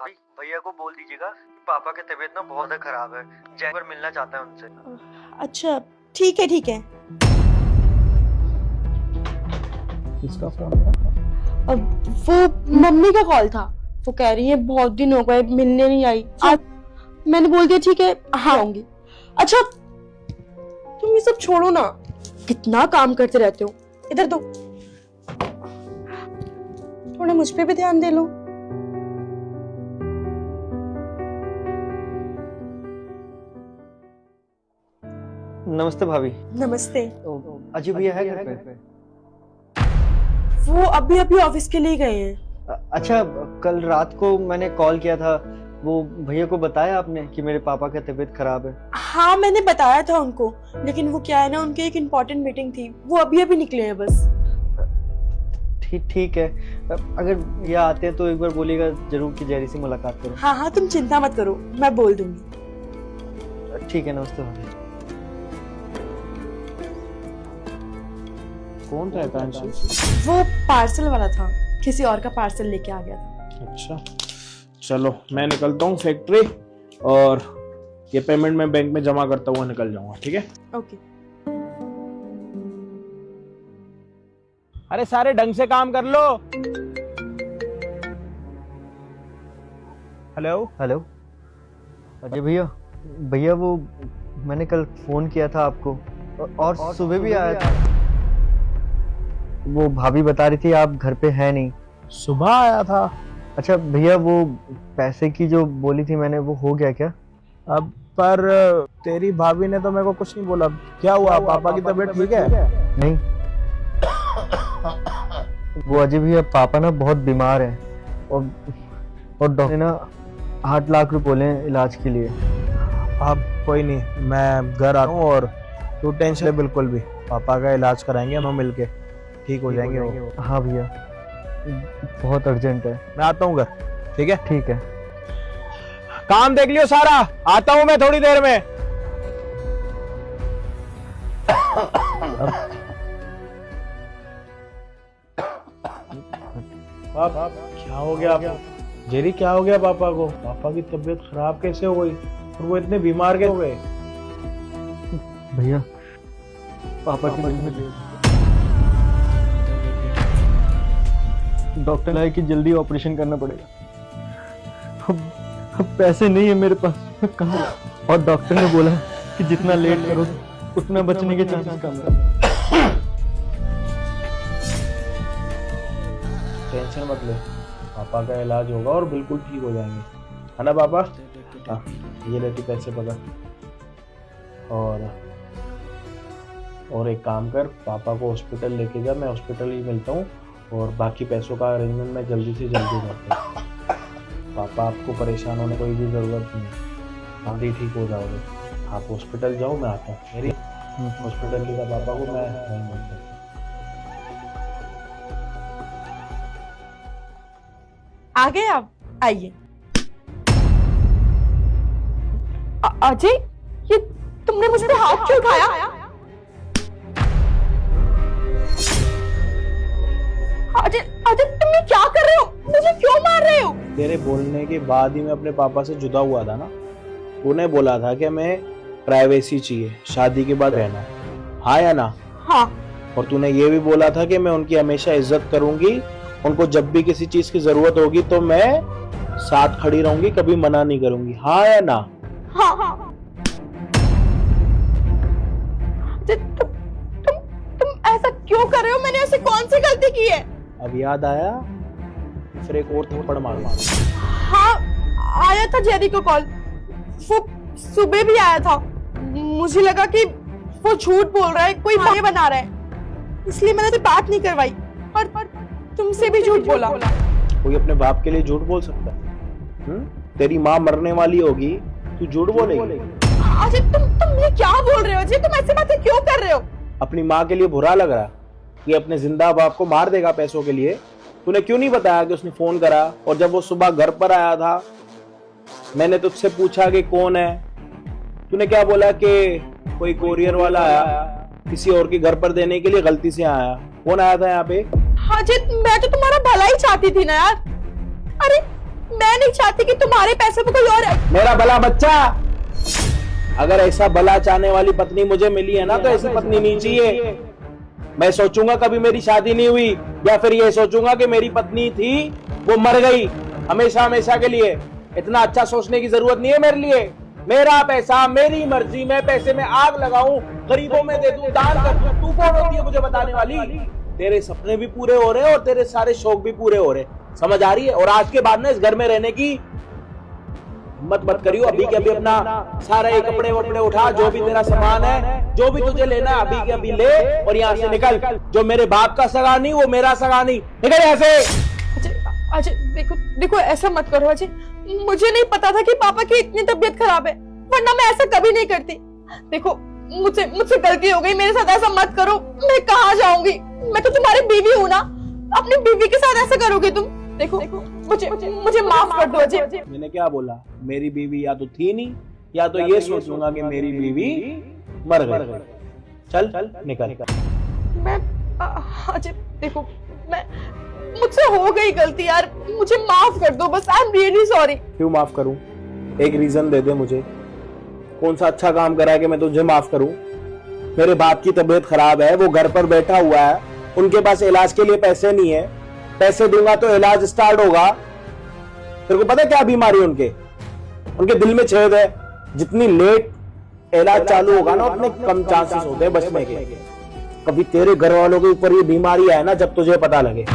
भाभी भैया को बोल दीजिएगा कि पापा की तबीयत ना बहुत खराब है, जयपुर मिलना चाहता है उनसे। अच्छा ठीक है ठीक है। किसका फोन था? वो मम्मी का कॉल था। वो कह रही है बहुत दिन हो गए मिलने नहीं आई। आज मैंने बोल दिया ठीक है हाँ आऊंगी। अच्छा तुम ये सब छोड़ो ना, कितना काम करते रहते हो। इधर दो, थोड़ा मुझ पे भी ध्यान दे लो। नमस्ते भाभी। नमस्ते। अजय भैया है घर पे? वो अभी अभी ऑफिस के लिए गए हैं। अच्छा, कल रात को मैंने कॉल किया था, वो भैया को बताया आपने कि मेरे पापा की तबीयत खराब है? हाँ मैंने बताया था उनको, लेकिन वो क्या है ना, उनकी एक इम्पोर्टेंट मीटिंग थी, वो अभी अभी निकले हैं बस। ठीक है, अगर भैया आते हैं तो एक बार बोलिएगा जरूर कि जयरी से मुलाकात करो। हाँ हाँ तुम चिंता मत करो, मैं बोल दूंगी। ठीक है, नमस्ते भाभी। कौन था आकांक्षी? वो पार्सल वाला था, किसी और का पार्सल लेके आ गया था। अच्छा चलो मैं निकलता हूँ फैक्ट्री, और ये पेमेंट मैं बैंक में जमा करता हुआ निकल जाऊंगा, ठीक है? ओके। अरे सारे ढंग से काम कर लो। हेलो हेलो अजय भैया। भैया वो मैंने कल फोन किया था आपको, और सुबह भी आया था। वो भाभी बता रही थी आप घर पे है नहीं। सुबह आया था? अच्छा भैया, वो पैसे की जो बोली थी मैंने, वो हो गया क्या? अब पर तेरी भाभी ने तो मेरे को कुछ नहीं बोला। क्या हुआ, पापा की तबीयत ठीक है? नहीं, वो अजय भैया पापा ना बहुत बीमार है, और डॉक्टर ने ना 8 लाख रुपए बोले हैं इलाज के लिए। अब कोई नहीं, मैं घर आता हूँ और तू टेंशन ले बिल्कुल भी। पापा का इलाज कराएंगे हम मिलके, ठीक हो जाएंगे वो। हाँ भैया, बहुत अर्जेंट है। मैं आता हूँ घर, ठीक है? ठीक है। काम देख लियो सारा, आता हूँ मैं थोड़ी देर में। पापा क्या हो गया आपको? जेरी क्या हो गया पापा को? पापा की तबीयत खराब कैसे हो गई, और वो इतने बीमार कैसे हो गए? भैया पापा की तबीयत, डॉक्टर है कि जल्दी ऑपरेशन करना पड़ेगा। अब पैसे नहीं है मेरे पास, मैं कहाँ? और डॉक्टर ने बोला कि जितना लेट करो उतना बचने के चांसेस कम है। टेंशन मत ले, पापा का इलाज होगा और बिल्कुल ठीक हो जाएंगे, है ना पापा? हाँ ये लेती पैसे पकड़, और एक काम कर, पापा को हॉस्पिटल लेके जा, मैं हॉस्पिटल ही मिलता हूँ, और बाकी पैसों का अरेंजमेंट मैं जल्दी से जल्दी करता हूँ। पापा आपको परेशान होने कोई भी ज़रूरत नहीं है, आप ही ठीक हो जाओगे। आप हॉस्पिटल जाओ, मैं आता हूँ। मेरी हॉस्पिटल लेकर पापा को मैं नहीं मिलता। आ गए आप, आइए। अजय, ये तुमने मुझ पे हाथ क्यों उठाया? अजय अजय तुम ये क्या कर रहे हो? मुझे क्यों मार रहे हो? तेरे बोलने के बाद ही मैं अपने पापा से जुदा हुआ था ना। तूने बोला था कि मैं प्राइवेसी चाहिए, शादी के बाद रहना है, हाँ या ना? हाँ। और तूने ये भी बोला था कि मैं उनकी हमेशा इज्जत करूंगी, उनको जब भी किसी चीज की जरूरत होगी तो मैं साथ खड़ी रहूंगी, कभी मना नहीं करूंगी, हाँ या ना? हाँ हाँ। तुम ऐसा क्यों कर रहे हो? मैंने ऐसे कौन सी गलती की है? अब याद आया? फिर एक और थप्पड़ मारूंगा। हाँ आया था जेरी को कॉल, वो सुबह भी आया था। मुझे लगा कि वो झूठ बोल रहा है, कोई बहाने बना रहा है, इसलिए मैंने तो बात नहीं करवाई। पर तुमसे भी झूठ बोला। कोई अपने बाप के लिए झूठ बोल सकता है? तेरी माँ मरने वाली होगी, तू झूठ बोलेगी? अजय तुम ये क्या बोल रहे हो? अजय तुम ऐसी बातें क्यों कर रहे हो? अपनी माँ के लिए बुरा लग रहा कि अपने जिंदा बाप को मार देगा पैसों के लिए? तूने क्यों नहीं बताया कि उसने फोन करा? और जब वो सुबह घर पर आया था, मैंने तुझसे पूछा कि कौन है, तूने क्या बोला कि कोई कोरियर वाला आया, किसी और के घर पर देने के लिए गलती से आया। कौन आया था यहाँ पे? अजय मैं तो तुम्हारा भला ही चाहती थी ना यार। अरे मैं मैं नहीं चाहती कि तुम्हारे पैसे में कोई और मेरा भला बच्चा, अगर ऐसा भला चाहने वाली पत्नी मुझे मिली है ना तो ऐसी पत्नी नहीं चाहिए। मैं सोचूंगा कभी मेरी शादी नहीं हुई, या फिर ये सोचूंगा कि मेरी पत्नी थी वो मर गई हमेशा हमेशा के लिए। इतना अच्छा सोचने की जरूरत नहीं है मेरे लिए। मेरा पैसा, मेरी मर्जी, मैं पैसे में आग लगाऊं, गरीबों में दे दूं, दान कर दूं। तू कौन होती है मुझे बताने वाली? तेरे सपने भी पूरे हो रहे हैं और तेरे सारे शौक भी पूरे हो रहे हैं, समझ आ रही है? और आज के बाद ना इस घर में रहने की मत करियो। अभी के अभी अपना सारे कपड़े वपड़े उठा, जो भी तेरा सामान है, जो भी तुझे लेना है अभी के अभी ले और यहाँ से निकल। जो मेरे बाप का सगा नहीं वो मेरा सगा नहीं, निकल यहाँ से। अजय देखो देखो, ऐसा मत करो अजय। मुझे नहीं पता था कि पापा की इतनी तबीयत खराब है, वरना मैं ऐसा कभी नहीं करती। देखो मुझसे गलती हो गई, मेरे साथ ऐसा मत करो। मैं कहाँ जाऊंगी? मैं तो तुम्हारी बीवी हूँ ना, अपनी बीवी के साथ ऐसा करोगे तुम? देखो मुझे माफ कर दो अजय। मैंने क्या बोला? मेरी बीवी या तो थी नहीं, या तो ये सोच लूंगा कि मेरी बीवी मर गई। चल निकल। मैं अजय देखो, मैं मुझसे हो गई गलती यार, मुझे माफ कर दो बस। I am really sorry. क्यों माफ करूं? एक रीजन दे दे मुझे। कौन सा अच्छा काम करा है कि मैं तुझे माफ करूं? मेरे बाप की तबीयत खराब है, वो घर पर बैठा हुआ है, उनके पास इलाज के लिए पैसे नहीं है। पैसे दूंगा तो इलाज स्टार्ट होगा। तेरे को पता है क्या बीमारी है उनके दिल में छेद है। जितनी लेट इलाज चालू होगा ना उतने कम चांसेस होते हैं बचने के। कभी तेरे घर वालों के ऊपर ये बीमारी है ना, जब तुझे पता लगे।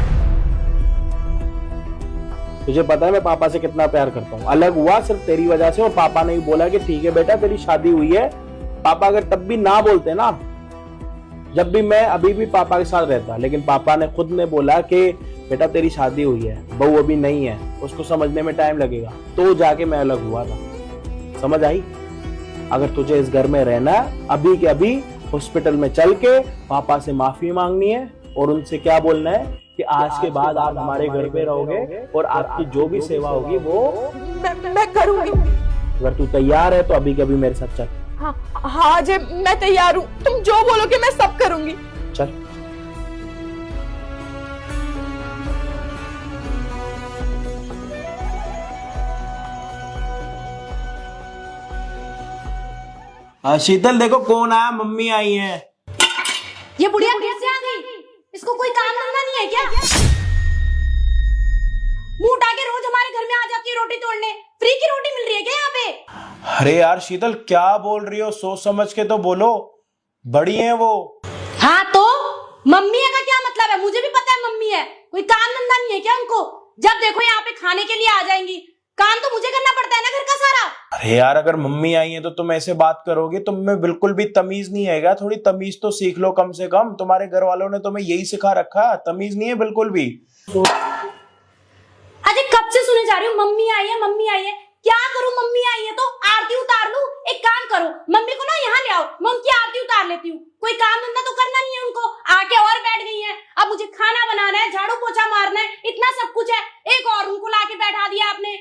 तुझे पता है मैं पापा से कितना प्यार करता हूँ। अलग हुआ सिर्फ तेरी वजह से, और पापा ने भी बोला कि ठीक है बेटा तेरी शादी हुई है। पापा अगर तब भी ना बोलते ना, जब भी मैं अभी भी पापा के साथ रहता, लेकिन पापा ने खुद ने बोला कि बेटा तेरी शादी हुई है, बहू अभी नहीं है, उसको समझने में टाइम लगेगा, तो जाके मैं अलग हुआ था। समझ आई? अगर तुझे इस घर में रहना है, अभी के अभी हॉस्पिटल में चल के पापा से माफी मांगनी है और उनसे क्या बोलना है कि आज के बाद आप हमारे घर पे रहोगे और आपकी जो भी सेवा होगी वो मैं करूंगी। अगर तू तैयार है तो अभी के अभी मेरे साथ चल। हाँ अजय मैं तैयार हूँ, तुम जो बोलोगे मैं सब करूंगी। चल। शीतल देखो कौन आया, मम्मी आई है। ये बुढ़िया कैसे आ गई? इसको कोई काम धंधा नहीं है क्या? मुंह उठा के रोज हमारे घर में आ जाती है रोटी तोड़ने। फ्री की रोटी मिल रही है क्या यहाँ पे? अरे यार शीतल क्या बोल रही हो? सोच समझ के तो बोलो, बड़ी है वो। हाँ तो मम्मी है का क्या मतलब है? मुझे भी पता है मम्मी है, कोई काम धंधा नहीं है क्या उनको? जब देखो यहाँ पे खाने के लिए आ जाएंगी। काम तो मुझे करना पड़ता है ना घर का सारा। अरे यार अगर मम्मी आई है तो तुम ऐसे बात करोगे? तुम में बिल्कुल भी तमीज नहीं है। थोड़ी तमीज तो सीख लो कम से कम। तुम्हारे घर वालों ने तुम्हें यही सिखा रखा, तमीज नहीं है बिल्कुल भी। अजय कब से सुने जा रही हूँ मम्मी आई है मम्मी आई है। क्या करूँ? मम्मी आई है तो आरती उतार लूं? एक काम करो, मम्मी को ना यहाँ ले आओ, मैं उनकी आरती उतार लेती हूँ। कोई काम धंधा तो करना नहीं है उनको, आके और बैठ गई है। अब मुझे खाना बनाना है, झाड़ू पोछा मारना है, इतना सब कुछ है, एक और उनको लाके बैठा दिया आपने।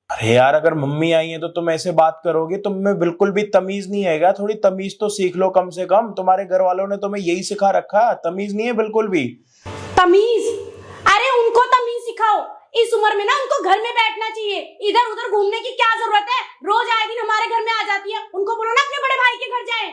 अरे यार अगर मम्मी आई है तो तुम ऐसे बात करोगे? तुम में बिल्कुल भी तमीज नहीं है। थोड़ी तमीज तो सीख लो कम से कम। तुम्हारे घर वालों ने तुम्हें यही सिखा रखा, तमीज नहीं है बिल्कुल भी। तमीज? अरे उनको तमीज सिखाओ। इस उम्र में ना उनको घर में बैठना चाहिए, इधर उधर घूमने की क्या जरूरत है? रोज आए दिन हमारे घर में आ जाती है। उनको बोलो ना अपने बड़े भाई के घर जाए।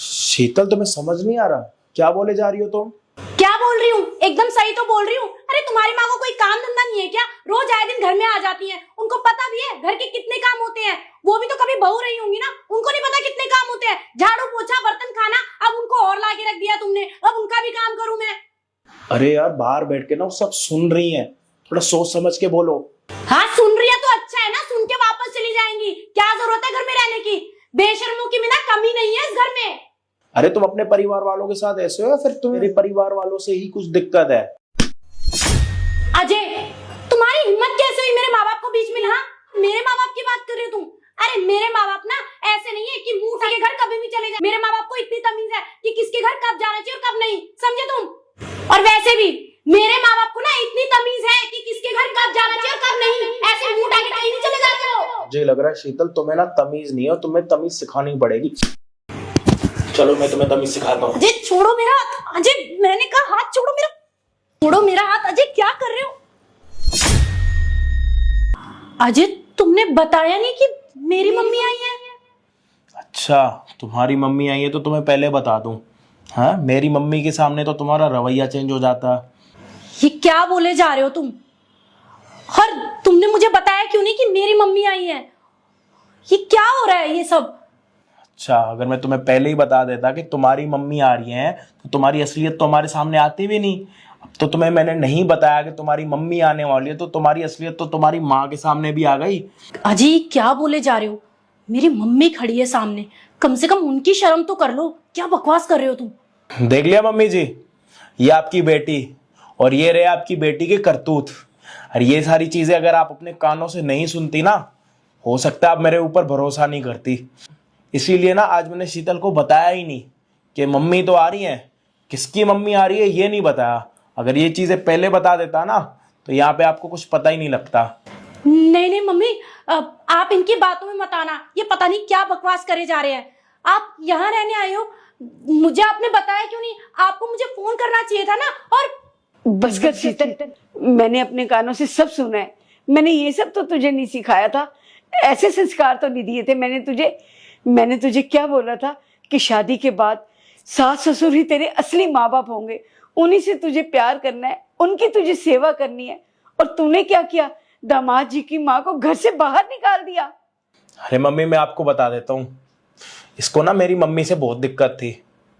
शीतल तुम्हें समझ नहीं आ रहा क्या बोले जा रही हो तुम? क्या बोल रही हूँ? एकदम सही तो बोल रही हूँ। अरे तुम्हारी माँ को कोई काम धंधा नहीं है क्या? रोज आए दिन घर में आ जाती है। उनको पता भी है घर के कितने काम होते हैं। वो भी तो कभी बहू रही होंगी ना, उनको नहीं पता कितने काम होते हैं। झाड़ू पोछा बर्तन खाना, अब उनको और लाके रख दिया तुमने, अब उनका भी काम करूँ मैं? अरे यार बाहर बैठ के ना सब सुन रही हैं, थोड़ा सोच समझ के बोलो। हाँ सुन रही है तो अच्छा है ना, सुन के वापस चली जाएंगी। क्या जरूरत है घर में रहने की? बेशर्मों की भी ना कमी नहीं है इस घर में। अरे तुम अपने परिवार वालों के साथ ऐसे हो या फिर तुम्हारे परिवार वालों से ही कुछ दिक्कत है? अजय तुम्हारी हिम्मत कैसे हुई मेरे माँ बाप को बीच में? हाँ मेरे माँ बाप की बात कर रहे हो तुम? अरे मेरे माँ बाप ना ऐसे नहीं है कि मुंह उठा के घर कभी भी चले जाए। मेरे माँ बाप को इतनी तमीज है कि किसके घर कब जाना चाहिए और कब नहीं, समझे तुम? और वैसे भी मेरे माँ बाप को ना इतनी तमीज है कि किसके घर कब जाना चाहिए और कब नहीं। ऐसे मुंह उठा के कहीं नहीं चले जाते हो। मुझे लग रहा है शीतल तुम्हें ना तमीज नहीं है, तुम्हें तमीज सिखानी पड़ेगी। चलो मैं तुम्हें तमीज सिखाता हूँ। अजय छोड़ो मेरा हाथ। अजय मैंने कहा हाथ छोड़ो मेरा, छोड़ो मेरा हाथ। अजय क्या कर रहे हो? अजय तुमने बताया नहीं कि मेरी मम्मी आई है। अच्छा, तुम्हारी मम्मी आई है तो तुम्हें पहले बता दूं। हाँ, मेरी मम्मी के सामने तो तुम्हारा रवैया चेंज हो जाता। ये क्या बोले जा रहे हो तुम? और तुमने मुझे बताया क्यों नहीं कि मेरी मम्मी आई है? ये क्या हो रहा है ये सब? अच्छा, अगर मैं तुम्हें पहले ही बता देता कि तुम्हारी मम्मी आ रही है तो तुम्हारी असलियत तो हमारे सामने आती भी नहीं। अब तो तुम्हें मैंने नहीं बताया कि तुम्हारी मम्मी आने वाली है तो तुम्हारी असलियत तो तुम्हारी माँ के सामने भी आ गई। अजय क्या बोले जा रहे हो? मेरी मम्मी खड़ी है सामने, कम से कम उनकी शर्म तो कर लो। क्या बकवास कर रहे हो तुम? देख लिया मम्मी जी, ये आपकी बेटी और ये रहे आपकी बेटी के करतूत। और ये सारी चीजें अगर आप अपने कानों से नहीं सुनती ना, हो सकता है आप मेरे ऊपर भरोसा नहीं करती। इसीलिए ना आज मैंने शीतल को बताया ही नहीं कि मम्मी तो आ रही है, किसकी मम्मी आ रही है ये नहीं बताया। अगर ये चीजें पहले बता देता ना तो यहाँ पे आपको कुछ पता ही नहीं लगता। नहीं नहीं मम्मी, आप इनकी बातों में मत आना। ये पता नहीं क्या बकवास करे जा रहे हैं। आप यहाँ रहने आए हो, मुझे आपने बताया क्यों नहीं? आपको मुझे फोन करना चाहिए था ना। और बस कर शीतल, मैंने अपने कानों से सब सुना है। मैंने ये सब तो तुझे नहीं सिखाया था, ऐसे संस्कार तो नहीं दिए थे मैंने तुझे क्या बोला था कि शादी के बाद सास ससुर ही तेरे असली माँ बाप होंगे, उन्हीं से तुझे प्यार करना है, उनकी तुझे सेवा करनी है। और तूने क्या किया? दामाद जी की माँ को घर से बाहर निकाल दिया। अरे मम्मी, मैं आपको बता देता हूँ, इसको ना मेरी मम्मी से बहुत दिक्कत थी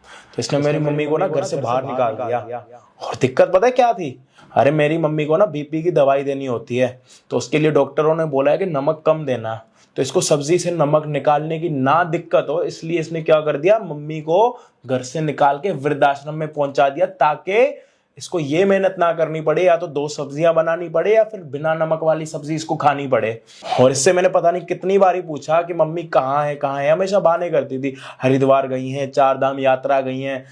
तो इसने मेरी मम्मी को ना घर से बाहर निकाल दिया। और दिक्कत पता है क्या थी? अरे मेरी मम्मी को ना बीपी की दवाई देनी होती है तो उसके लिए डॉक्टरों ने बोला है कि नमक कम देना। तो इसको सब्जी से नमक निकालने की ना दिक्कत हो, इसलिए इसने क्या कर दिया, मम्मी को घर से निकाल के वृद्धाश्रम में पहुंचा दिया ताकि इसको ये मेहनत ना करनी पड़े, या तो 2 सब्जियां बनानी पड़े या फिर बिना नमक वाली सब्जी इसको खानी पड़े। और इससे मैंने पता नहीं कितनी बारी पूछा कि मम्मी कहाँ है, हमेशा बहाने करती थी। हरिद्वार गई हैं, 4 धाम यात्रा गई हैं।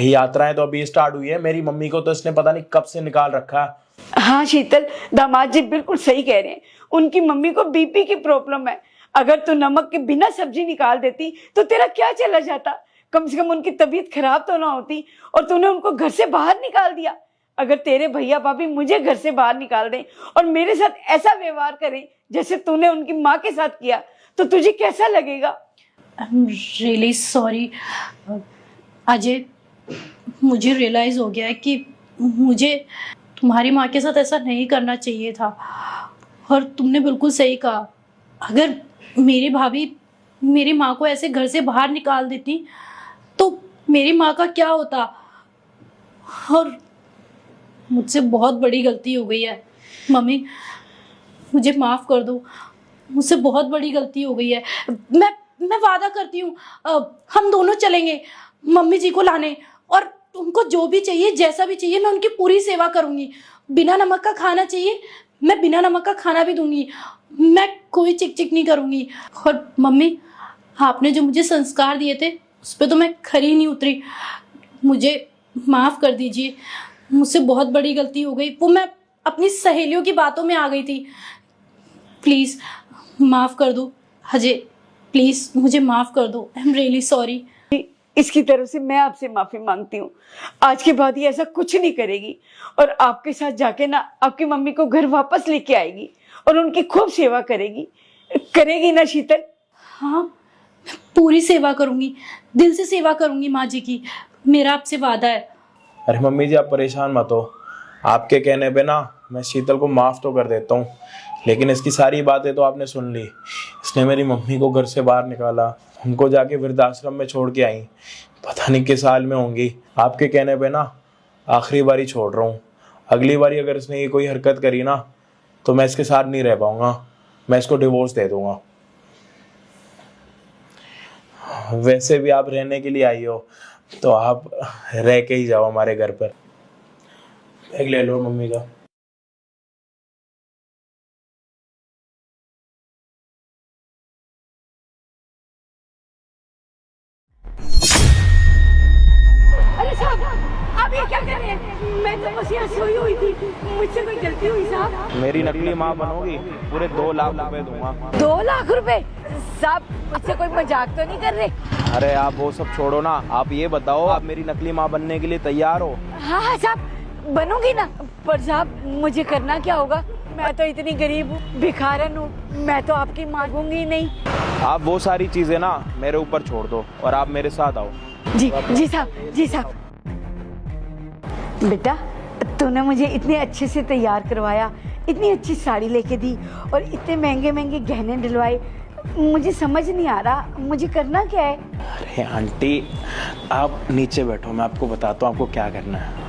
यात्राएं तो अभी स्टार्ट हुई है, मेरी मम्मी को तो इसने पता नहीं कब से निकाल रखा। हाँ शीतल, दामाद जी बिल्कुल सही कह रहे हैं। उनकी मम्मी को बीपी की प्रॉब्लम है। अगर तू नमक के बिना सब्जी निकाल देती तो तेरा क्या चला जाता? कम से कम उनकी तबीयत खराब तो ना होती। और तूने उनको घर से बाहर निकाल दिया। अगर तेरे भैया भाभी मुझे घर से बाहर निकाल दें और मेरे साथ ऐसा व्यवहार करें जैसे तूने उनकी माँ के साथ किया तो तुझे कैसा लगेगा? I am really sorry Ajay, मुझे रियलाइज हो गया है कि मुझे तुम्हारी माँ के साथ ऐसा नहीं करना चाहिए था। और तुमने बिल्कुल सही कहा, अगर मेरी भाभी मेरी माँ को ऐसे घर से बाहर निकाल देती तो मेरी माँ का क्या होता। और मुझसे बहुत बड़ी गलती हो गई है मम्मी, मुझे माफ़ कर दो। मुझसे बहुत बड़ी गलती हो गई है। मैं वादा करती हूँ हम दोनों चलेंगे मम्मी जी को लाने, और उनको जो भी चाहिए जैसा भी चाहिए मैं उनकी पूरी सेवा करूँगी। बिना नमक का खाना चाहिए, मैं बिना नमक का खाना भी दूंगी। मैं कोई चिक चिक नहीं करूँगी। और मम्मी, आपने जो मुझे संस्कार दिए थे उस पर तो मैं खरी नहीं उतरी। मुझे माफ़ कर दीजिए, मुझसे बहुत बड़ी गलती हो गई। वो मैं अपनी सहेलियों की बातों में आ गई थी। प्लीज़ माफ़ कर दो अजय, प्लीज़ मुझे माफ़ कर दो। I am really sorry. इसकी तरफ से मैं आपसे माफी मांगती हूँ। आज के बाद ये ऐसा कुछ नहीं करेगी और आपके साथ जाके ना आपकी मम्मी को घर वापस लेके आएगी और उनकी खूब सेवा करेगी ना शीतल? हाँ, मैं पूरी सेवा करूँगी, दिल से सेवा करूँगी माँ जी की, मेरा आपसे वादा है। अरे मम्मी जी, आप परेशान मत हो। आपके कहने पे ना मैं शीतल को माफ़ तो कर देता हूँ, लेकिन इसकी सारी बातें तो आपने सुन ली। इसने मेरी मम्मी को घर से बाहर निकाला, उनको जाके वृद्धाश्रम में छोड़ के आई। पता नहीं किस साल में होंगी। आपके कहने पे ना आखिरी बारी छोड़ रहा हूँ। अगली बारी अगर इसने ये कोई हरकत करी ना तो मैं इसके साथ नहीं रह पाऊंगा, मैं इसको डिवोर्स दे दूंगा। वैसे भी आप रहने के लिए आई हो तो आप रह के ही जाओ हमारे घर पर। बैग ले लो मम्मी का। अरे साहब, आप ये क्या कर रहे हैं? मैं तो बस यहाँ सोई हुई थी, मुझसे कोई गलती हुई साहब? मेरी नकली माँ बनोगी, पूरे 2 लाख रुपए दूंगा। 2 लाख रुपए? साहब मुझसे कोई मजाक तो नहीं कर रहे? अरे आप वो सब छोड़ो ना, आप ये बताओ, आप मेरी नकली माँ बनने के लिए तैयार हो? हाँ हाँ साहब, बनूंगी ना। पर साहब मुझे करना क्या होगा? मैं तो इतनी गरीब हूँ, भिखारन हूँ, मैं तो आपकी मांगूंगी ही नहीं। आप वो सारी चीजें ना मेरे ऊपर छोड़ दो और आप मेरे साथ आओ। जी जी साहब, जी साहब। बेटा तूने मुझे इतने अच्छे से तैयार करवाया, इतनी अच्छी साड़ी लेके दी और इतने महंगे महंगे गहने दिलवाए, मुझे समझ नहीं आ रहा मुझे करना क्या है। अरे आंटी आप नीचे बैठो, मैं आपको बताता हूँ आपको क्या करना है।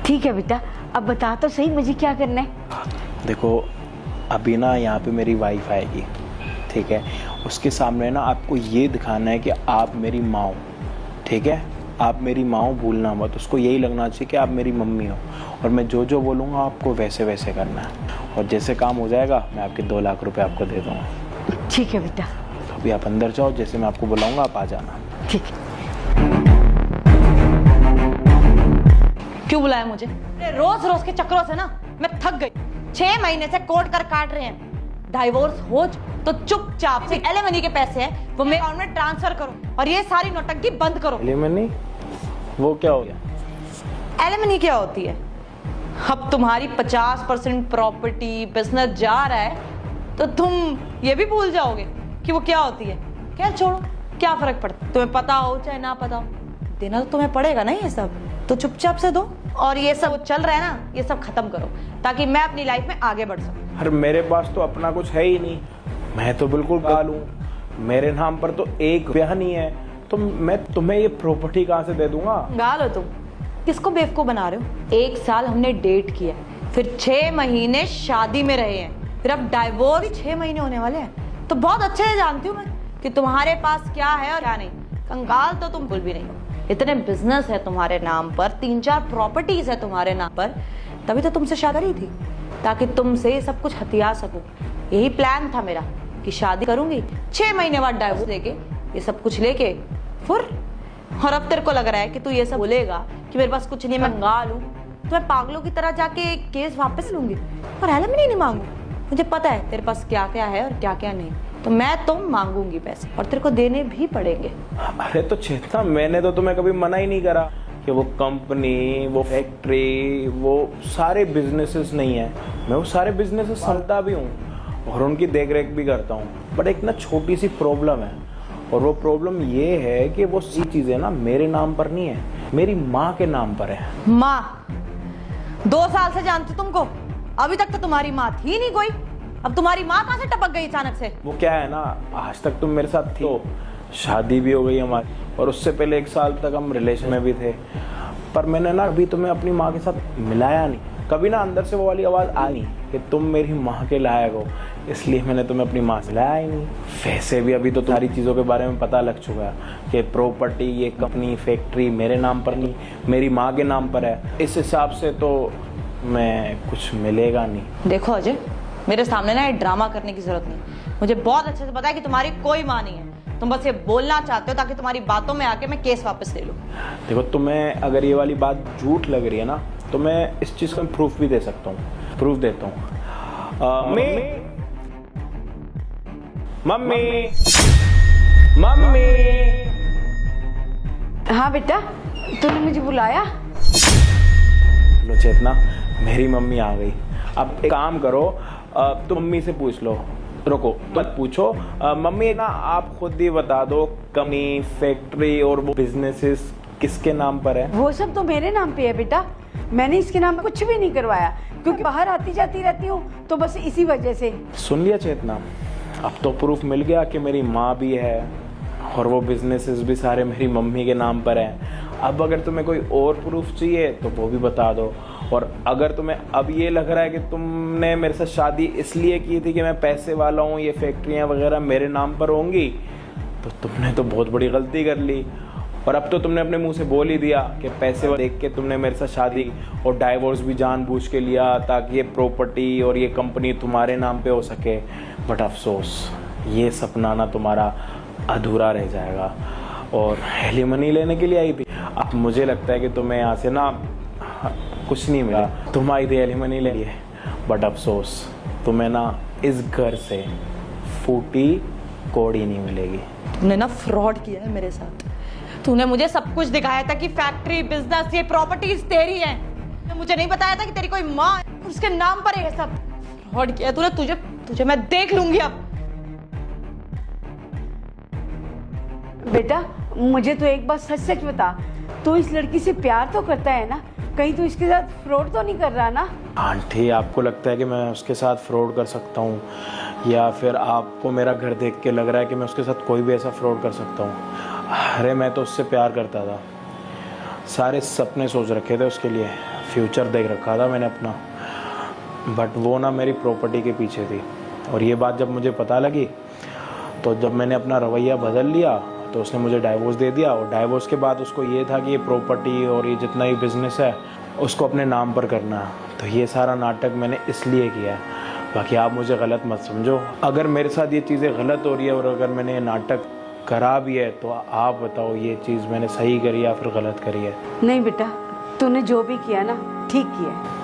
ठीक है बेटा, अब बता तो सही मुझे क्या करना है। देखो अभी ना यहाँ पे मेरी वाइफ आएगी, ठीक है? उसके सामने ना आपको ये दिखाना है कि आप मेरी माँ हो, ठीक है? आप मेरी माँ हो, भूलना मत। उसको यही लगना चाहिए कि आप मेरी मम्मी हो और मैं जो जो बोलूँगा आपको वैसे वैसे करना है। और जैसे काम हो जाएगा मैं आपके 2 लाख रुपए आपको दे दूँगा। ठीक है बेटा। तो अभी आप अंदर जाओ, जैसे मैं आपको बुलाऊँगा आप आ जाना। ठीक है। क्यों बुलाया मुझे? रोज रोज के चक्करों से ना मैं थक गई। 6 महीने से कोर्ट कर काट रहे हैं। डाइवोर्स हो तो चुपचाप से एलिमनी के पैसे हैं वो मेरे अकाउंट में ट्रांसफर करो और ये सारी नौटंकी बंद करो। एलिमनी? वो क्या हो गया? एलिमनी क्या होती है? अब तुम्हारी 50% प्रॉपर्टी बिजनेस जा रहा है तो तुम ये भी भूल जाओगे कि वो क्या होती है। क्या छोड़ो, क्या फर्क पड़ता, तुम्हें पता हो चाहे ना पता हो, देना तो तुम्हें पड़ेगा ना ये सब, तो चुपचाप से दो। और ये सब चल रहा है ना, ये सब खत्म करो ताकि मैं अपनी लाइफ में आगे बढ़ सकूं। अरे मेरे पास तो अपना कुछ है ही नहीं, मैं तो बिल्कुल गाल हूँ। मेरे नाम पर तो एक ब्याह नहीं है, तो मैं तुम्हें ये प्रॉपर्टी कहाँ से दे दूंगा? गाल हो तुम, किसको बेवकूफ बना रहे हो? 1 साल हमने डेट किया, फिर 6 महीने शादी में रहे हैं, फिर अब डाइवोर्स 6 महीने होने वाले हैं। तो बहुत अच्छे से जानती हूँ मैं कि तुम्हारे पास क्या है और क्या नहीं। कंगाल तो तुम बिल्कुल भी नहीं हो। इतने बिजनेस है तुम्हारे नाम पर, 3-4 प्रॉपर्टीज है तुम्हारे नाम पर, तभी तो तुमसे शादी करी थी ताकि तुमसे सब कुछ हथिया सकूं। यही प्लान था मेरा कि शादी करूंगी, 6 महीने बाद डाइवोर्स देके ये सब कुछ लेके फिर। और अब तेरे को लग रहा है कि तू ये सब बोलेगा कि मेरे पास कुछ नहीं, मैं कंगाल हूं, तो मैं पागलों की तरह जाके केस वापस लूंगी और एलिमनी नहीं मांगू। मुझे पता है तेरे पास क्या क्या है और क्या क्या नहीं, तो मैं तो मांगूंगी पैसे और तेरे को देने भी पड़ेंगे। अरे तो चेतना, मैंने तो तुम्हें कभी मना ही नहीं करा कि वो कंपनी, वो फैक्ट्री, वो सारे बिजनेसेस नहीं है। मैं वो सारे बिजनेसेस संभालता भी हूँ और उनकी देख रेख भी करता हूँ। बट एक ना छोटी सी प्रॉब्लम है, और वो प्रॉब्लम ये है कि वो सी चीजें ना मेरे नाम पर नहीं है, मेरी माँ के नाम पर है। माँ? 2 साल से जानती तुमको, अभी तक तो तुम्हारी माँ थी नहीं कोई, अब तुम्हारी माँ कहाँ से टपक गई अचानक से? वो क्या है ना, आज तक तुम मेरे साथ थी, तो शादी भी हो गई हमारी, और उससे पहले 1 साल तक हम रिलेशन में भी थे। पर मैंने ना अभी तुम्हें अपनी माँ के साथ मिलाया नहीं। कभी ना अंदर से वो वाली आवाज़ आई कि तुम मेरी माँ के लायक हो, इसलिए मैंने तुम्हें अपनी माँ से लाया ही नहीं। वैसे भी अभी तो तुम्हारी चीज़ों के बारे में पता लग चुका है कि प्रॉपर्टी, ये कंपनी, फैक्ट्री मेरे नाम पर नहीं, मेरी माँ के नाम पर है। इस हिसाब से तो मैं कुछ मिलेगा नहीं। देखो अजय, मेरे सामने ना ये ड्रामा करने की जरूरत नहीं। मुझे बहुत अच्छे से पता है कि तुम्हारी कोई माँ नहीं है, तुम बस ये बोलना चाहते हो ताकि तुम्हारी बातों में आके मैं केस वापस ले लूं। देखो तुम्हें अगर ये वाली बात झूठ लग रही है ना, तो मैं इस चीज़ का प्रूफ भी दे सकता हूँ। प्रूफ देता हूँ। Mummy, mummy. हाँ बेटा, तूने मुझे बुलाया? लो चेतना, मेरी मम्मी आ गई। अब एक काम करो, तुम मम्मी से पूछ लो। रुको मत पूछो, मम्मी ना आप खुद ही बता दो, कंपनी, फैक्ट्री और वो बिजनेसेस किसके नाम पर है? वो सब तो मेरे नाम पे है बेटा, मैंने इसके नाम पे कुछ भी नहीं करवाया, क्योंकि बाहर आती जाती रहती हूँ तो बस इसी वजह से। सुन लिया चेतना, अब तो प्रूफ मिल गया कि मेरी माँ भी है और वो बिजनेसेस भी सारे मेरी मम्मी के नाम पर हैं। अब अगर तुम्हें कोई और प्रूफ चाहिए तो वो भी बता दो। और अगर तुम्हें अब ये लग रहा है कि तुमने मेरे साथ शादी इसलिए की थी कि मैं पैसे वाला हूँ, ये फैक्ट्रियाँ वगैरह मेरे नाम पर होंगी, तो तुमने तो बहुत बड़ी गलती कर ली। और अब तो तुमने अपने मुंह से बोल ही दिया कि पैसे देख के तुमने मेरे साथ शादी और डाइवोर्स भी जानबूझ के लिया ताकि ये प्रॉपर्टी और ये कंपनी तुम्हारे नाम पे हो सके। बट अफसोस, ये सपना ना तुम्हारा अधूरा रह जाएगा। और एलिमनी लेने के लिए आई थी, अब मुझे लगता है कि तुम्हें यहाँ से ना कुछ नहीं मिला। तुम आई थी एलिमनी ले लिए, बट अफसोस तुम्हें ना इस घर से फूटी कौड़ी नहीं मिलेगी। तुमने ना फ्रॉड किया है मेरे साथ। तूने मुझे सब कुछ दिखाया था कि फैक्ट्री, बिजनेस, ये प्रॉपर्टीज तेरी हैं, मुझे नहीं बताया था कि तेरी कोई माँ है, उसके नाम पर ये सब फ्रॉड किया तूने। तुझे तुझे मैं देख लूंगी अब। बेटा मुझे तो एक बात सच सच बता, तू इस लड़की से प्यार तो करता है ना? कहीं तू इसके साथ फ्रॉड तो नहीं कर रहा ना? आंटी, आपको लगता है कि मैं उसके साथ फ्रॉड कर सकता हूँ, या फिर आपको मेरा घर देख के लग रहा है कि मैं उसके साथ कोई भी ऐसा फ्रॉड कर सकता हूँ? अरे मैं तो उससे प्यार करता था, सारे सपने सोच रखे थे उसके लिए, फ्यूचर देख रखा था मैंने अपना। बट वो ना मेरी प्रॉपर्टी के पीछे थी, और ये बात जब मुझे पता लगी तो जब मैंने अपना रवैया बदल लिया तो उसने मुझे डाइवोर्स दे दिया। और डाइवोर्स के बाद उसको ये था कि ये प्रॉपर्टी और ये जितना ही बिजनेस है उसको अपने नाम पर करना है। तो ये सारा नाटक मैंने इसलिए किया है। बाकी आप मुझे गलत मत समझो, अगर मेरे साथ ये चीज़ें गलत हो रही है और अगर मैंने ये नाटक करा भी है तो आप बताओ ये चीज़ मैंने सही करी या फिर गलत करी है? नहीं बेटा, तूने जो भी किया ना ठीक किया है।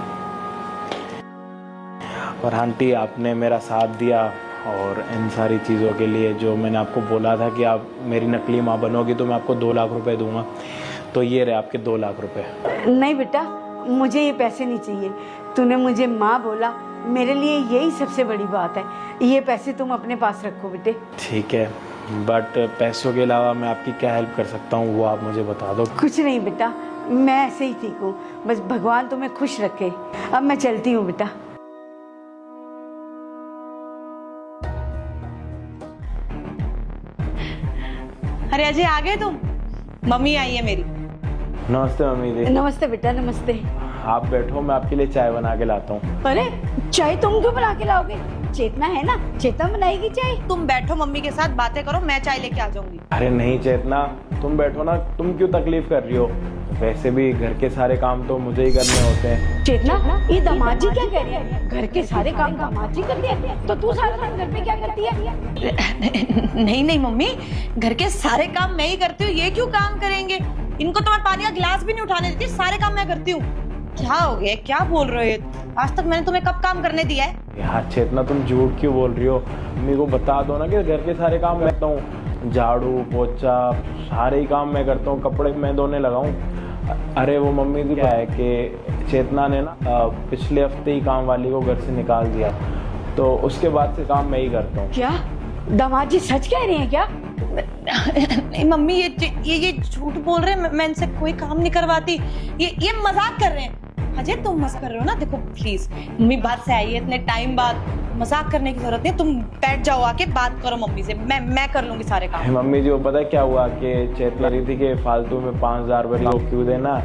और आंटी, आपने मेरा साथ दिया, और इन सारी चीज़ों के लिए जो मैंने आपको बोला था कि आप मेरी नकली माँ बनोगी तो मैं आपको 2 लाख रुपए दूंगा, तो ये रहे आपके 2 लाख रुपए। नहीं बेटा, मुझे ये पैसे नहीं चाहिए। तूने मुझे माँ बोला, मेरे लिए यही सबसे बड़ी बात है। ये पैसे तुम अपने पास रखो बेटे। ठीक है, बट पैसों के अलावा मैं आपकी क्या हेल्प कर सकता हूँ वो आप मुझे बता दो। कुछ नहीं बेटा, मैं ऐसे ही ठीक हूँ, बस भगवान तुम्हें खुश रखे। अब मैं चलती हूँ बेटा। अरे अजय, आ गए तुम? मम्मी आई है मेरी। नमस्ते मम्मी जी। नमस्ते बेटा, नमस्ते। आप बैठो, मैं आपके लिए चाय बना के लाता हूँ। अरे चाय तुम क्यों बना के लाओगे? चेतना है ना, चेतना बनाएगी चाय। तुम बैठो, मम्मी के साथ बातें करो, मैं चाय लेके आ जाऊंगी। अरे नहीं चेतना, तुम बैठो ना, तुम क्यों तकलीफ कर रही हो? वैसे भी घर के सारे काम तो मुझे ही करने होते हैं। चेतना, ये दामाद जी क्या कह रही है? घर के सारे काम दामाद जी करते हैं, तो तू सारा काम घर पे क्या करती है? नहीं नहीं मम्मी, घर के सारे काम मैं ही करती हूँ, ये क्यों काम करेंगे? इनको तो मैं पानी का गिलास भी नहीं उठाने देती, सारे काम मैं करती हूँ। क्या हो गया, क्या बोल रहे हो? आज तक मैंने तुम्हें कब काम करने दिया है? यार चेतना, तुम झूठ क्यों बोल रही हो? मम्मी को बता दो ना कि घर के सारे काम मैं करता हूँ, झाड़ू पोछा सारे ही काम मैं करता हूँ, कपड़े मैं धोने लगाऊं। अरे वो मम्मी जी क्या है कि चेतना ने ना पिछले हफ्ते ही काम वाली को घर से निकाल दिया, तो उसके बाद से काम मैं ही करता हूँ। क्या दामाद जी सच कह रहे हैं क्या? नहीं मम्मी, ये झूठ बोल रहे हैं, मैं इनसे कोई काम नहीं करवाती। ये मजाक कर रहे हैं। अजय तुम मजाक कर रहे हो ना? देखो प्लीज, मम्मी बाहर से आई है इतने टाइम बाद, मजाक करने की जरूरत नहीं। तुम बैठ जाओ, आके बात करो मम्मी से, मैं कर लूंगी सारे काम। मम्मी जी, वो पता है क्या हुआ कि चेतना रही थी कि फालतू में 5000 रुपये को क्यों देना,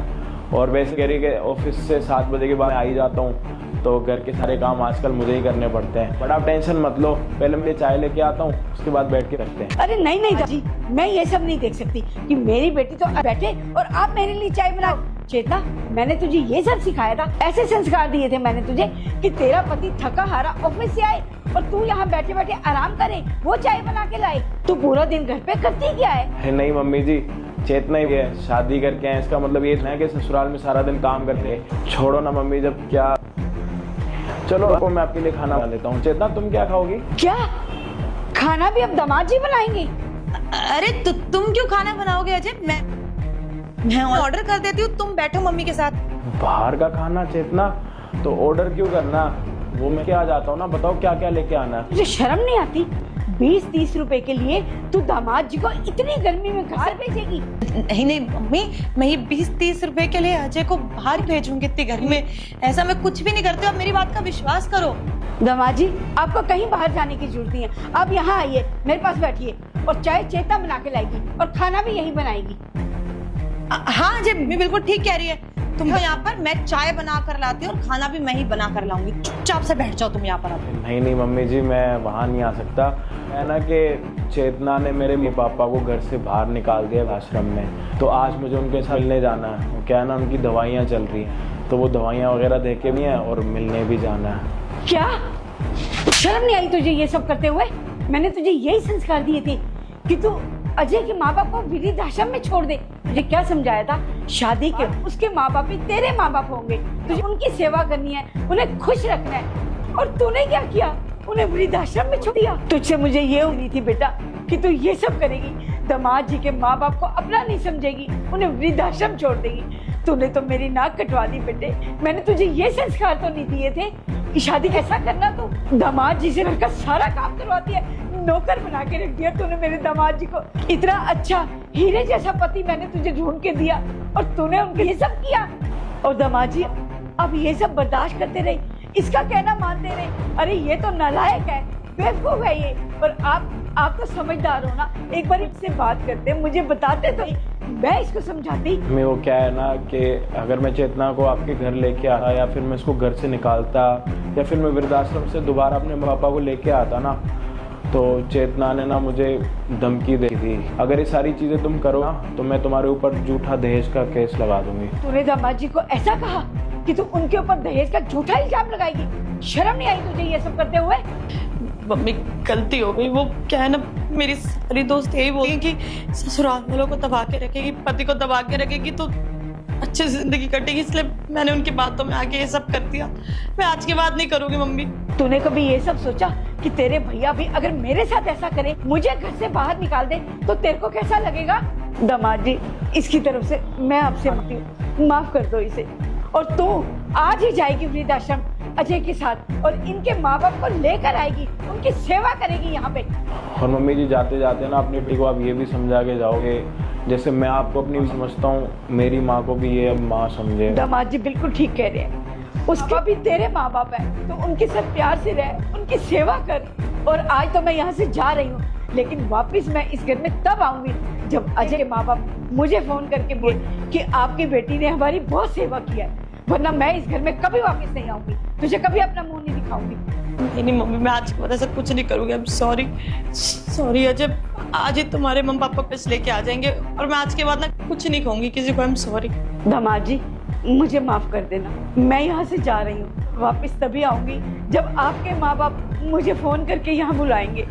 और वैसे कह रही कि ऑफिस से 7 बजे के बाद आ ही जाता हूँ, तो घर के सारे काम आजकल मुझे ही करने पड़ते हैं। बट आप टेंशन मत लो, पहले मैं चाय लेके आता हूँ, उसके बाद बैठ के रखते हैं। अरे नहीं नहीं जी, मैं ये सब नहीं देख सकती कि मेरी बेटी तो बैठे और आप मेरे लिए चाय बनाओ। चेतना, मैंने तुझे ये सब सिखाया था, ऐसे संस्कार दिए थे मैंने तुझे कि तेरा पति थका हारा ऑफिस से आए और तू यहाँ बैठे बैठे आराम करे, वो चाय बना के लाए। तू पूरा दिन घर पे करती क्या है? नहीं मम्मी जी, चेतना ही है, शादी करके आए, इसका मतलब ये है कि ससुराल में सारा दिन काम करते हैं। छोड़ो ना मम्मी, जब क्या, चलो आपको मैं आपके लिए खाना बना लेता हूँ। चेतना, तुम क्या खाओगी? क्या खाना भी अब दामाद जी बनाएंगे? अरे तुम क्यों खाना बनाओगे अजय? मैं ऑर्डर कर देती हूँ, तुम बैठो मम्मी के साथ। बाहर का खाना चेतना, तो ऑर्डर क्यों करना, वो मैं क्या जाता हूँ ना, बताओ क्या क्या लेके आना। तुझे शर्म नहीं आती? 20-30 रुपए के लिए तू दामाद जी को इतनी गर्मी में घर भेजेगी? नहीं नहीं मम्मी, मैं ये 20-30 रुपए के लिए अजय को बाहर भेजूंगी इतनी गर्मी में? ऐसा मैं कुछ भी नहीं करती, आप मेरी बात का विश्वास करो। दामाद जी, आपको कहीं बाहर जाने की जरूरत नहीं है, आप यहाँ आइए, मेरे पास बैठिए, और चाय चेतना बना के लाएगी और खाना भी यही बनाएगी। हाँ अजय, मैं बिल्कुल ठीक कह रही है। तुम यहाँ पर, मैं चाय बना कर लाती हूँ और खाना भी मैं ही बना कर लाऊंगी। चुपचाप से बैठ जाओ तुम यहाँ पर। नहीं नहीं मम्मी जी, मैं वहाँ नहीं आ सकता। है ना कि चेतना ने मेरे पापा को घर से बाहर निकाल दिया आश्रम में, तो आज मुझे उनके साथ मिलने जाना है। वो क्या है ना, उनकी दवाइयाँ चल रही हैं, तो वो दवाइयाँ वगैरह दे के भी हैं और मिलने भी जाना है। क्या शर्म नहीं आई तुझे ये सब करते हुए? मैंने तुझे यही संस्कार दिए थे कि तू अजय के माँ बाप को वृद्धाश्रम में छोड़ दे। तुझे क्या समझाया था? शादी के उसके माँ बाप ही तेरे माँ बाप होंगे, तुझे उनकी सेवा करनी है, उन्हें खुश रखना है, और तूने क्या किया? उन्हें वृद्धाश्रम में छोड़ दिया। तुझसे मुझे ये उम्मीद थी बेटा कि तू ये सब करेगी, दामाद जी के माँ बाप को अपना नहीं समझेगी, उन्हें वृद्धाश्रम छोड़ देगी। तूने तो मेरी नाक कटवा दी बेटे। मैंने तुझे ये संस्कार तो नहीं दिए थे कि शादी कैसा करना। तू दामाद जी से घर का सारा काम करवाती है, नौकर बना के रख दिया तूने मेरे दामाद जी को। इतना अच्छा हीरे जैसा पति मैंने तुझे ढूंढ के दिया और तूने उनके ये सब किया। और दामाद जी अब ये सब बर्दाश्त करते रहे, इसका कहना मानते रहे। अरे ये तो नालायक है, बेवकूफ है ये। और आप तो समझदार हो ना, एक बार इससे बात करते, मुझे बताते तो मैं इसको समझाती। मैं वो क्या है ना कि अगर मैं चेतना को आपके घर लेके आता या फिर मैं इसको घर से निकालता या फिर मैं वृद्धाश्रम से दोबारा अपने पापा को लेके आता ना, तो चेतना ने ना मुझे धमकी दी थी, अगर ये सारी चीजें तुम करो ना तो मैं तुम्हारे ऊपर झूठा दहेज का केस लगा दूंगी। तूने दामाद जी को ऐसा कहा कि तू उनके ऊपर दहेज का झूठा इल्जाम लगाएगी? शर्म नहीं आई तुझे ये सब करते हुए? मम्मी गलती हो गई। वो क्या है ना, मेरी सारी दोस्त यही बोली कि ससुराल वालों को दबा के रखेगी, पति को दबा के रखेगी तो अच्छी जिंदगी कटेगी, इसलिए मैंने उनकी बातों में आके ये सब कर दिया। मैं आज के बाद नहीं करूंगी मम्मी। तूने कभी ये सब सोचा कि तेरे भैया भी अगर मेरे साथ ऐसा करे, मुझे घर से बाहर निकाल दे, तो तेरे को कैसा लगेगा? दामाद जी इसकी तरफ से मैं आपसे मांगती हूँ, माफ कर दो इसे। और तू आज ही जाएगी वृद्धाश्रम अजय के साथ और इनके माँ बाप को लेकर आएगी, उनकी सेवा करेगी यहाँ पे। और मम्मी जी जाते जाते ना अपनी बेटी को आप ये भी समझा के जाओगे, जैसे मैं आपको अपनी समझता हूँ, मेरी माँ को भी ये माँ समझे। दामाद जी बिल्कुल ठीक कह रहे हैं, उसके भी तेरे माँ बाप है, तो उनके साथ प्यार से रह, उनकी सेवा कर। और आज तो मैं यहाँ से जा रही हूँ, लेकिन वापस मैं इस घर में तब आऊंगी जब अजय के माँ बाप मुझे फोन करके बोले कि आपकी बेटी ने हमारी बहुत सेवा की है, वरना मैं इस घर में कभी वापस नहीं आऊंगी, तुझे कभी अपना मुंह नहीं दिखाऊंगी। नहीं मम्मी, मैं आज के बाद ऐसा कुछ नहीं करूंगी। आई एम सॉरी अजय, आज ही तुम्हारे मम्मी पापा पैसे लेके आ जाएंगे और मैं आज के बाद ना कुछ नहीं कहूंगी किसी को। I am sorry. दामाद जी मुझे माफ कर देना, मैं यहाँ से जा रही हूँ, वापस तभी आऊंगी जब आपके माँ बाप मुझे फोन करके यहाँ बुलाएंगे।